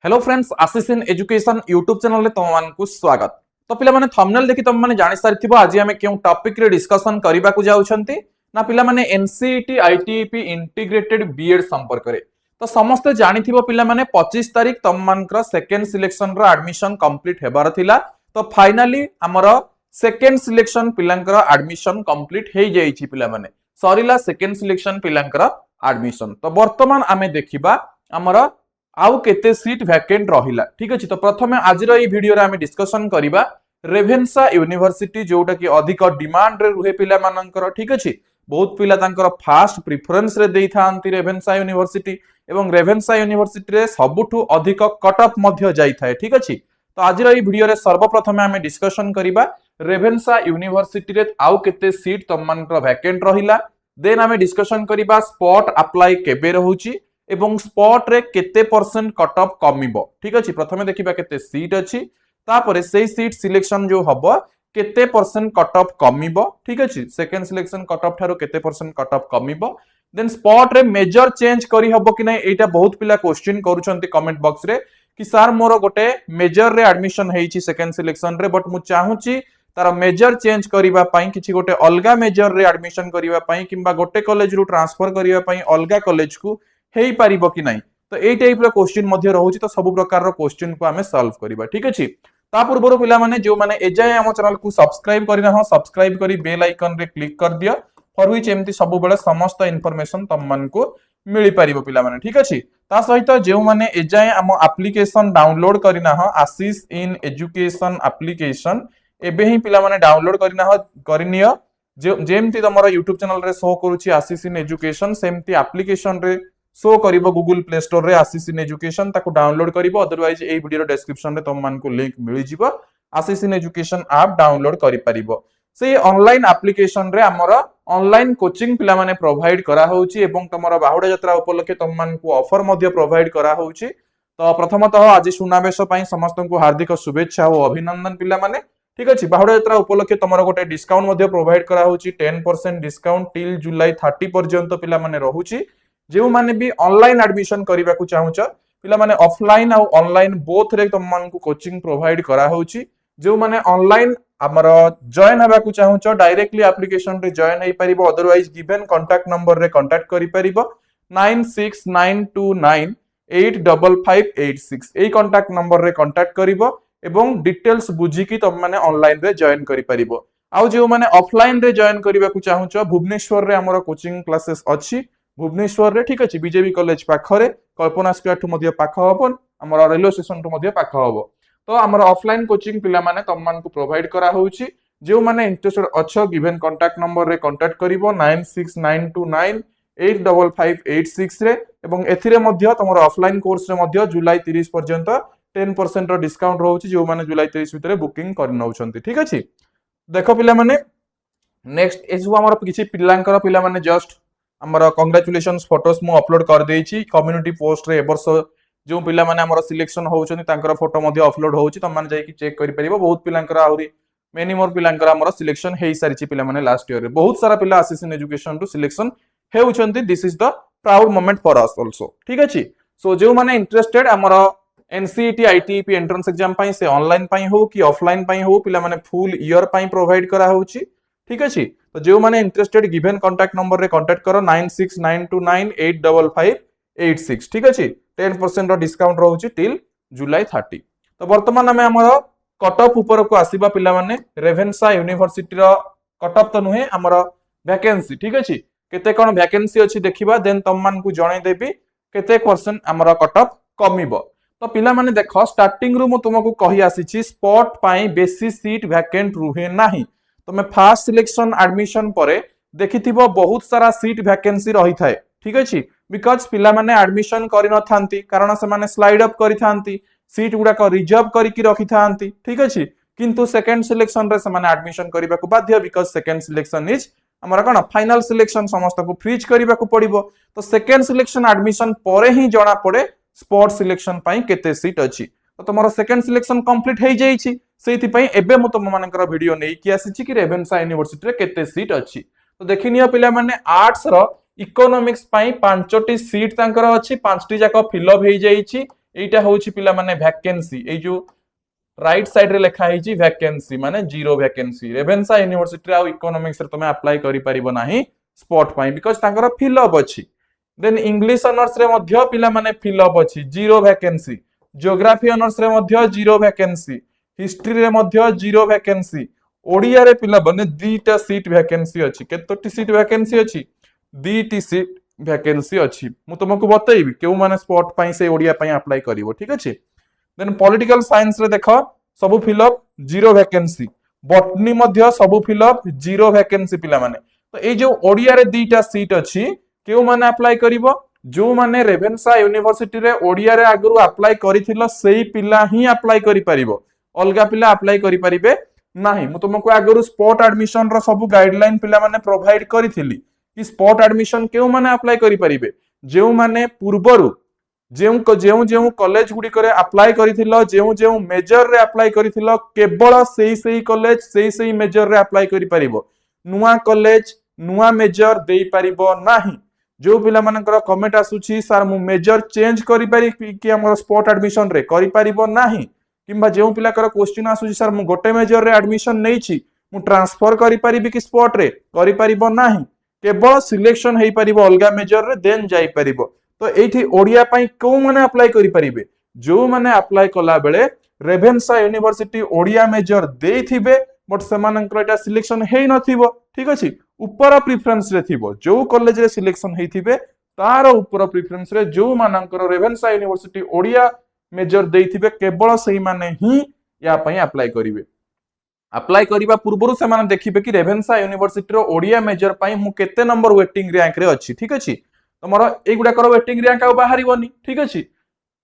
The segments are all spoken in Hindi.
Hello friends, Ashish in education YouTube channel रे तुम मानकु स्वागत। तो पिला माने थंबनेल देखि तुम माने जानि सारिथिबो आज आमे केउ टॉपिक रे डिस्कशन करिबा को जाउछंती ना पिला माने एनसीईटी आईटीईपी इंटीग्रेटेड बीएड संपर्क रे। तो समस्त जानिथिबो पिला माने 25 तारिख तुम मानकर सेकंड सिलेक्शन रो एडमिशन कंप्लीट हेबार थिला। तो फाइनली हमर सेकंड सिलेक्शन पिलांकर एडमिशन कंप्लीट हे जाईछि पिला माने सरीला सेकंड सिलेक्शन पिलांकर एडमिशन। तो वर्तमान आमे देखिबा हमर आउ केते सीट वैकेंट रहिला। ठीक अछि, तो प्रथमे आजिर ई वीडियो रे आमे डिस्कशन करिबा रेभेन्सा यूनिवर्सिटी जोटा कि अधिक डिमांड रे रुहे पिला मानकर। ठीक अछि, बहुत पिला तांकर फास्ट प्रेफरेंस रे देई थांती रेभेन्सा यूनिवर्सिटी एवं रेभेन्सा यूनिवर्सिटी रे सबुठु अधिक कट ऑफ मध्य जाई थाए। ठीक अछि, तो आजिर ई वीडियो रे सर्वप्रथमे आमे डिस्कशन करिबा रेभेन्सा यूनिवर्सिटी रे आउ केते सीट तम मानकर वैकेंट रहिला। देन आमे डिस्कशन करिबा स्पॉट अप्लाई केबे रहउची एवं स्पॉट रे केते परसेंट कट ऑफ कमिबो। ठीक अछि, प्रथमे देखिबा केते सीट अछि, तापरे सेही सीट सिलेक्शन जो हबो केते परसेंट कट ऑफ कमिबो। ठीक अछि, सेकंड सिलेक्शन कट ऑफ थारो केते परसेंट कट ऑफ कमिबो। देन स्पॉट रे मेजर चेंज करी हबो कि नै, एटा बहुत पिला क्वेश्चन करूछंती कमेंट बॉक्स रे कि सर मोर गोटे मेजर रे एडमिशन हेइची सेकंड सिलेक्शन रे, बट मु चाहूची तार मेजर चेंज करिबा पई किछि गोटे अलगा मेजर रे एडमिशन करिबा पई किंबा गोटे कॉलेज रु ट्रांसफर करिबा पई अलगा कॉलेज को हेई पारिबो कि नाही। तो एई टाइप रो क्वेश्चन मध्ये रहउची, तो सब प्रकार रो क्वेश्चन को हमें सॉल्व करिबा। ठीक अछि, ता पूर्व पिला माने जो माने एजाय हम चैनल को सब्सक्राइब करिना हो सब्सक्राइब करी बेल आइकन रे क्लिक कर दियो फॉर व्हिच एमती सब बेले समस्त इंफॉर्मेशन तम मन को मिली पारिबो पिला माने। ठीक अछि, ता सहित जो माने एजाय हम एप्लीकेशन डाउनलोड करिना हो आशीष इन एजुकेशन एप्लीकेशन एबे ही पिला माने डाउनलोड करिना हो करिनियो। जेमती तमरा यूट्यूब चैनल रे शो करूची आशीष इन एजुकेशन सेमती एप्लीकेशन रे शो करिबो गूगल प्ले स्टोर रे आशीष इन एजुकेशन ताको डाउनलोड करिबो। अदरवाइज ए वीडियो डिस्क्रिप्शन रे तुम मान को लिंक मिली जिवो, आशीष इन एजुकेशन ऐप डाउनलोड करि परिबो। से ऑनलाइन एप्लीकेशन रे हमर ऑनलाइन कोचिंग पिला माने प्रोवाइड करा होउची एवं तमरा बाहुडा यात्रा उपलक्षे तुम मान को ऑफर मध्ये प्रोवाइड करा होउची। तो प्रथमतः आज सुनावेश पई समस्त को हार्दिक शुभेच्छा और अभिनंदन पिला माने। ठीक अछि, बाहुडा यात्रा उपलक्षे तमरा गोटे डिस्काउंट मध्ये प्रोवाइड करा होउची 10% डिस्काउंट टिल जुलाई 30 पर्यंत पिला माने रहउची। जो माने भी ऑनलाइन एडमिशन करबा को चाहूछ पिला माने ऑफलाइन और ऑनलाइन बोथ रे तुम मान को कोचिंग प्रोवाइड करा होउची। जो माने ऑनलाइन हमर जॉइन हबा को चाहूछ डायरेक्टली एप्लीकेशन रे जॉइन हे परिबो, अदरवाइज गिवन कांटेक्ट नंबर रे कांटेक्ट करि परिबो 9692985586 एई कांटेक्ट नंबर रे कांटेक्ट करिवो एवं डिटेल्स बुझी कि तुम माने ऑनलाइन रे जॉइन करि परिबो। आउ जो माने ऑफलाइन रे जॉइन करबा को चाहूछ भुवनेश्वर रे हमर कोचिंग क्लासेस अछि भुवनेश्वर रे। ठीक अछि, बीजेपी कॉलेज पाखरे कल्पना स्क्वायर टू मध्ये पाख हबो, हमर रेलवे स्टेशन टू मध्ये पाख हबो। तो हमर ऑफलाइन कोचिंग पिला माने तम मान को प्रोवाइड करा होउची। जो माने इंटरेस्टेड अछो गिवन कांटेक्ट नंबर रे कांटेक्ट करिवो 9692985586 रे एवं एथिरे मध्ये तमर ऑफलाइन कोर्स रे मध्ये जुलाई 30 पर्यंत 10% रो डिस्काउंट रहउची जो माने जुलाई 30 भितरे बुकिंग कर नउछंती। ठीक अछि, देखो पिला माने नेक्स्ट एसु हमर किछि पिलांकर पिला माने जस्ट हमर कांग्रेचुलेशंस फोटोस मु अपलोड कर देइछि कम्युनिटी पोस्ट रे। एबर्ष जो पिला माने हमर सिलेक्शन होउछनी तांकर फोटो मध्ये अपलोड होउछि, तम माने जाई कि चेक करि परिबो। बहुत पिलांकर आउरी मेनी मोर पिलांकर हमर सिलेक्शन हेइ सारिछि पिला माने लास्ट ईयर रे बहुत सारा पिला आसीस इन एजुकेशन टू सिलेक्शन हेउछंती। This is the proud moment for us also. ठीक अछि, सो जो माने इंटरेस्टेड हमर एनसीईटी आईटीईपी एंट्रेंस एग्जाम पई से ऑनलाइन पई हो कि ऑफलाइन पई हो पिला माने फुल ईयर पई प्रोवाइड करा होउछि। ठीक अछि, तो जो माने इंटरेस्टेड गिवन कांटेक्ट नंबर रे कांटेक्ट करो 9692985586। ठीक अछि, 10% रो डिस्काउंट रहउछि टिल जुलाई 30। तो वर्तमान हमें हमर कट ऑफ ऊपर को आसीबा पिला माने रेभेन्सा यूनिवर्सिटी रो कट ऑफ तो नुहे हमर वैकेंसी। ठीक अछि, केते कोन वैकेंसी अछि देखिबा, देन तम मान को जणाई देबी केते परसेंट हमर कट ऑफ कमिबो। तो पिला माने देखो स्टार्टिंग रु मु तुमको कहि आसीछि स्पॉट पई बेसी सीट वैकेंट रुहे नाही। तुम फास्ट सिलेक्शन एडमिशन परे देखिथिबो बहुत सारा सीट वैकेंसी रही थाए। ठीक अछि, बिकॉज पिला माने एडमिशन करि न थांती कारण से माने स्लाइड अप करि थांती, सीट गुडा को रिजर्व करि कि रखि थांती। ठीक अछि, किंतु सेकंड सिलेक्शन रे से माने एडमिशन करिबा को बाध्य, बिकॉज सेकंड सिलेक्शन इज हमरा कोन फाइनल सिलेक्शन समस्त को फ्रीज करिबा को पड़िबो। तो सेकंड सिलेक्शन एडमिशन परे ही जणा पड़े स्पॉट सिलेक्शन पई केते सीट अछि। तो तमरो सेकंड सिलेक्शन कंप्लीट हे जाईछि, सेति पई एबे मु तुम मानकर वीडियो नै कि आसीछि कि रेभेन्सा यूनिवर्सिटी रे केते सीट अछि। तो देखिनियो पिला माने आर्ट्स रो इकोनॉमिक्स पई 5टी सीट तांकर अछि, 5टी जाक फिल अप हे जाईछि एटा होची पिला माने वैकेंसी ए जो राइट साइड रे लिखा है वैकेंसी माने जीरो वैकेंसी रेभेन्सा यूनिवर्सिटी आ इकोनॉमिक्स रे तुमे अप्लाई करि परिबो नाही स्पॉट पाई बिकॉज़ ताकर फिल अप अछि देन इंग्लिश ऑनर्स रे मध्य पिला माने फिल अप अछि जीरो वैकेंसी ज्योग्राफी ऑनर्स रे मध्य जीरो वैकेंसी हिस्ट्री रे मध्य जीरो वैकेंसी ओडिया रे पिला बने दीटा सीट वैकेंसी अछि केतोटी सीट वैकेंसी अछि दीटी सीट वैकेंसी अछि मु तुमको बतैबी केउ माने स्पॉट पाई से ओडिया पाई अप्लाई करिवो ठीक अछि देन पॉलिटिकल साइंस रे देखो सब fill up zero vacancy botany मध्य सब फिल अप जीरो वैकेंसी पिला माने तो ए जो ओडिया रे दीटा सीट अछि केउ माने अप्लाई करिवो जो माने रेभेन्सा यूनिवर्सिटी रे ओडिया रे आगु अप्लाई करिथिलो सेही पिला ही अप्लाई करि परिबो अलगा पिला अप्लाई करि परिबे नाही मु तुमको आगु स्पॉट एडमिशन रो सब गाइडलाइन पिला माने प्रोवाइड करिथिली कि स्पॉट एडमिशन केउ माने अप्लाई करि परिबे जेउ माने पूर्वरु जेउ जेउ जेउ कॉलेज गुडी करे अप्लाई करिथिलो जेउ जेउ मेजर रे अप्लाई करिथिलो केवल सेही कॉलेज सेही मेजर रे अप्लाई करि परिबो नुवा कॉलेज नुवा मेजर देई परिबो नाही जो पिला मानकर कमेंट आसुची सर मु मेजर चेंज करि पारि कि हमर स्पॉट एडमिशन रे करि परिबो नाही किंबा जेउ पिला कर क्वेश्चन आसुची सर मु गोटे मेजर रे एडमिशन नै छी मु ट्रांसफर करि परिबी कि स्पॉट रे करि परिबो नाही केवल सिलेक्शन हेई परिबो अलगा मेजर रे देन जाई परिबो तो एठी ओडिया पई को माने अप्लाई करि परिबे जो माने अप्लाई कला बेले रेभेन्सा यूनिवर्सिटी ओडिया मेजर देइथिबे बट सेमानकर एटा सिलेक्शन हेई नथिबो ठीक अछि ऊपर प्रेफरेंस रे थिबो जो कॉलेज रे सिलेक्शन हेइथिबे तार ऊपर प्रेफरेंस रे जो मानकर रेभेन्सा यूनिवर्सिटी ओडिया मेजर देइथिबे केवल सही माने ही या पई अप्लाई करिवे अप्लाई करिबा पूर्वरु से माने देखिबे कि रेभेन्सा यूनिवर्सिटी रो ओडिया मेजर पई मु केते नंबर वेटिंग रैंक रे अछि ठीक अछि तमरो ए गुडा कर वेटिंग रैंक आ बाहरिबोनी ठीक अछि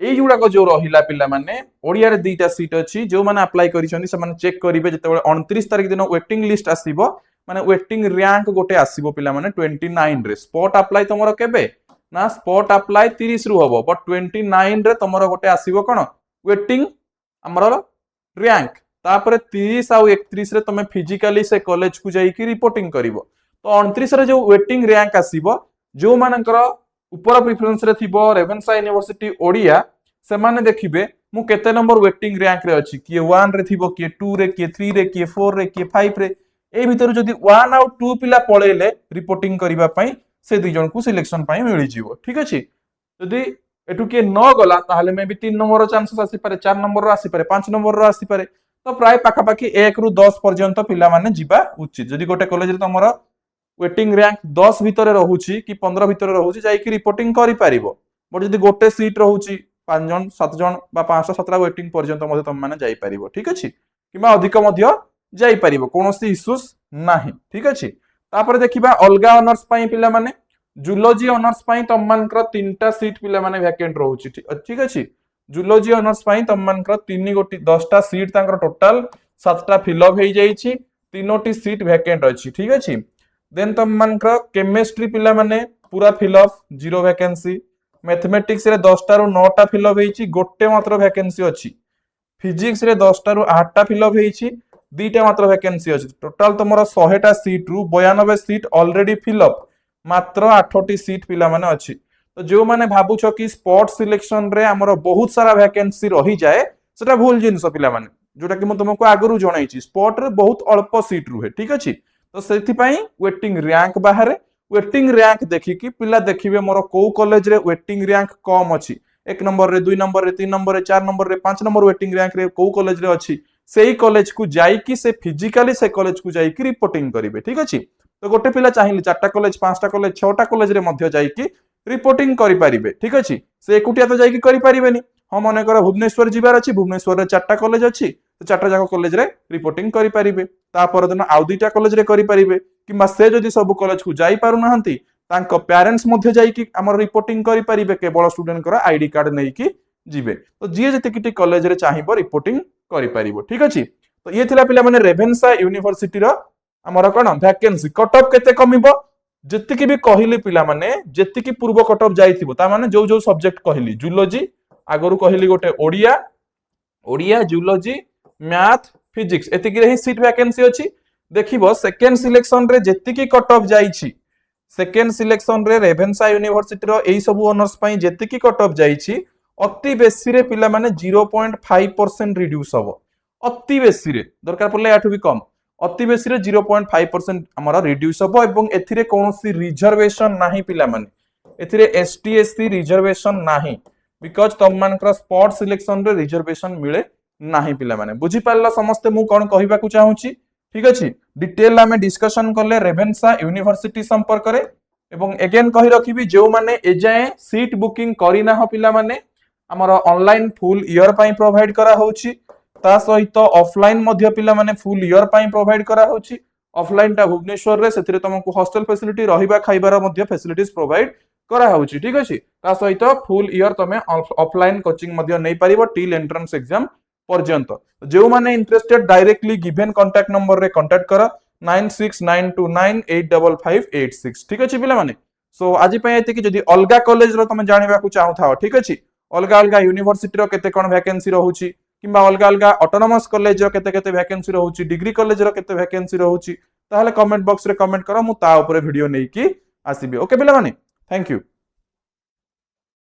ए जुडा को जो रहिला पिला माने ओडिया रे दीटा सीट अछि जो माने अप्लाई करिसनी से माने चेक करिवे जते 29 तारिख दिन वेटिंग लिस्ट आसीबो माने वेटिंग रैंक गोटे आसीबो पिला माने 29 रे स्पॉट अप्लाई तमरो केबे ना स्पॉट अप्लाई 30 रु हबो बट 29 रे तमरो गोटे आसीबो कोन वेटिंग हमरो रैंक तापरे 30 आ 31 रे तमे फिजिकली से कॉलेज को जाई कि रिपोर्टिंग करिवो तो 29 रे जो वेटिंग रैंक आसीबो जो मानकर ऊपर प्रेफरेंस रे थिबो रेभेन्सा यूनिवर्सिटी ओडिया से माने देखिबे मु केते नंबर वेटिंग रैंक रे अछि किए 1 रे थिबो किए 2 रे किए 3 रे किए 4 रे किए 5 रे ए भीतर जदी 1 आउ 2 पिला पळेले रिपोर्टिंग करिबा पई से दुई जन को सिलेक्शन पई मिलि जीवो ठीक अछि जदी एटु के न गला ताहले मे भी 3 नंबर रो चांसेस आसी पारे 4 नंबर रो आसी पारे 5 नंबर रो आसी पारे तो प्राय पाखा पाखी 1 रु 10 पर्यंत पिला माने जिबा उचित जदी गोटे कॉलेज रे तमरो वेटिंग रैंक 10 भितर रहउची कि 15 भितर रहउची जाई कि रिपोर्टिंग करि पारिबो बट जदी गोटे सीट रहउची 5 जन 7 जन बा 5 7 वेटिंग पर्यंत मध्ये तम माने जाई पारिबो ठीक अछि किबा अधिक मध्ये जाई पारिबो कोनोसी इश्यूज नाही ठीक अछि तापर देखिबा अलगा ऑनर्स पई पिला माने जूलॉजी ऑनर्स पई तम मानकर तीनटा सीट पिला माने वैकेंट रहउची ठीक अछि जूलॉजी ऑनर्स पई तम मानकर 3 गोटी 10टा सीट तांकर टोटल 7टा फिल अप हेई जाईची तीनोटी सीट वैकेंट अछि ठीक अछि देन तम मानकर केमिस्ट्री पिला माने पूरा fill up zero vacancy mathematics रे 10टा रु 9टा फिल अप हेईची गोटे मात्र वैकेंसी अछि फिजिक्स रे 10टा रु 8टा फिल अप हेईची दीटा मात्र वैकेंसी अछि टोटल तमरो 100टा सीट रु 92 सीट ऑलरेडी फिल अप मात्र 8टी सीट पिला माने अछि तो जो माने भाबु छ कि स्पॉट सिलेक्शन रे हमरो बहुत सारा वैकेंसी रही जाए सेटा भूल जिंस पिला माने जोटा कि म तुमको आगरु जणाइची स्पॉट रे बहुत अल्प सीट रुहे ठीक अछि तो सेथि पई वेटिंग रैंक बाहर वेटिंग रैंक देखि कि पिला देखिबे मोर को कॉलेज रे वेटिंग रैंक कम अछि 1 नंबर रे 2 नंबर रे 3 नंबर रे 4 नंबर रे 5 नंबर वेटिंग रैंक रे को कॉलेज रे अछि सेही कॉलेज को जाई कि से फिजिकली से कॉलेज को जाई कि रिपोर्टिंग करिवे ठीक अछि तो गोटे पिला चाहिले 4टा कॉलेज 5टा कॉलेज 6टा कॉलेज रे मध्य जाई कि रिपोर्टिंग करि पारिबे ठीक अछि से एकुटिया तो जाई कि करि पारिबेनी हम मने कर भुवनेश्वर जिबार अछि भुवनेश्वर रे 4टा कॉलेज अछि तो 4टा जाको कॉलेज रे रिपोर्टिंग करि पारिबे ता पर दिन आउ दुईटा कॉलेज रे करि पारिबे किबा से जदी सब कॉलेज को जाई पारु नहंती तांको पेरेंट्स मध्य जाई कि हमर रिपोर्टिंग करि पारिबे केवल स्टूडेंट कर आईडी कार्ड नै कि जिबे तो जे जति किटी कॉलेज रे चाहिबो रिपोर्टिंग करि पारिबो ठीक अछि तो ये थिला पिला माने रेभेन्सा यूनिवर्सिटी रो हमर कोन वैकेंसी कट ऑफ केते कमिबो जति भी कहिली पिला माने जति की पूर्व कट ऑफ जाईथिबो ता माने जो जो सब्जेक्ट कहिली जूलॉजी आगरु कहिली गोटे ओडिया जूलॉजी मैथ फिजिक्स एतिकी रे ही सीट वैकेंसी अछि देखिबो सेकंड सिलेक्शन रे जति की कट ऑफ जाईछि सेकंड सिलेक्शन रे रेभेन्सा यूनिवर्सिटी रो एई सब ऑनर्स पई जति की कट ऑफ जाईछि अति बेसी रे पिला माने 0.5% रिड्यूस हबो अति बेसी रे दरकार पड़ले याठू भी कम अति बेसी रे 0.5% हमरा रिड्यूस हबो एवं एथिरे कोनोसी रिजर्वेशन नाही पिला माने एथिरे एसटी एससी रिजर्वेशन नाही बिकॉज तम मानकर स्पॉट सिलेक्शन रे रिजर्वेशन मिले नाही पिला माने बुझी पारला समस्त मु कोन कहिबा को चाहूची ठीक अछि डिटेल आमे डिस्कशन करले रेभेन्सा यूनिवर्सिटी संपर्क रे एवं एगेन कहि रखिबी जो माने एजाए सीट बुकिंग करिना हो पिला माने हमर ऑनलाइन फुल ईयर पई प्रोवाइड करा होची ता सहित ऑफलाइन मध्य पिला माने फुल ईयर पई प्रोवाइड करा होची ऑफलाइन टा भुवनेश्वर रे सेथिरे तुमको हॉस्टल फैसिलिटी रहिबा खाइबार मध्य फैसिलिटीज प्रोवाइड करा होची ठीक अछि ता सहित फुल ईयर तमे ऑफलाइन कोचिंग मध्य नै परिबो टिल एंट्रेंस एग्जाम पर्यंत जो माने interested directly given contact number रे कांटेक्ट करा 9692985586 ठीक अछि पिला माने सो आज पय एते कि जदी अलगा कॉलेज रो तमे जानिबा को चाहू था ठीक अछि अलगा अलगा यूनिवर्सिटी रो केते कोन वैकेंसी रहउची किबा अलगा अलगा ऑटोनोमस कॉलेज रो केते केते वैकेंसी रहउची डिग्री कॉलेज रो केते वैकेंसी रहउची ताहले कमेंट बॉक्स रे कमेंट करा मु ता ऊपर वीडियो नै कि आसीबी ओके पिला माने थैंक यू।